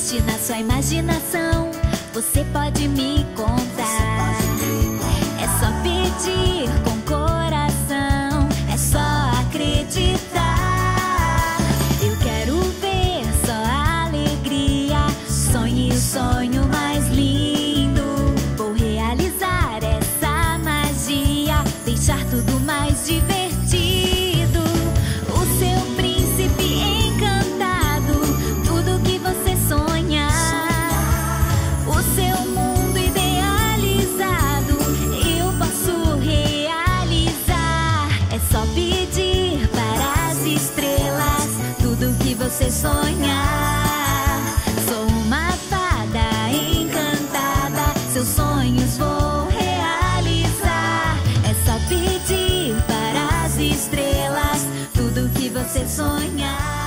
existe na sua imaginação, você pode me contar. É só pedir com coração, é só acreditar. Eu quero ver só alegria, sonhe o sonho mais lindo. Vou realizar essa magia, deixar tudo mais divertido. O seu príncipe encantado, tudo que você sonhar. O seu mundo idealizado, eu posso realizar. É só pedir para as estrelas tudo que você sonhar. Sou uma fada encantada, seus sonhos vou realizar. É só pedir para as estrelas tudo que você sonhar.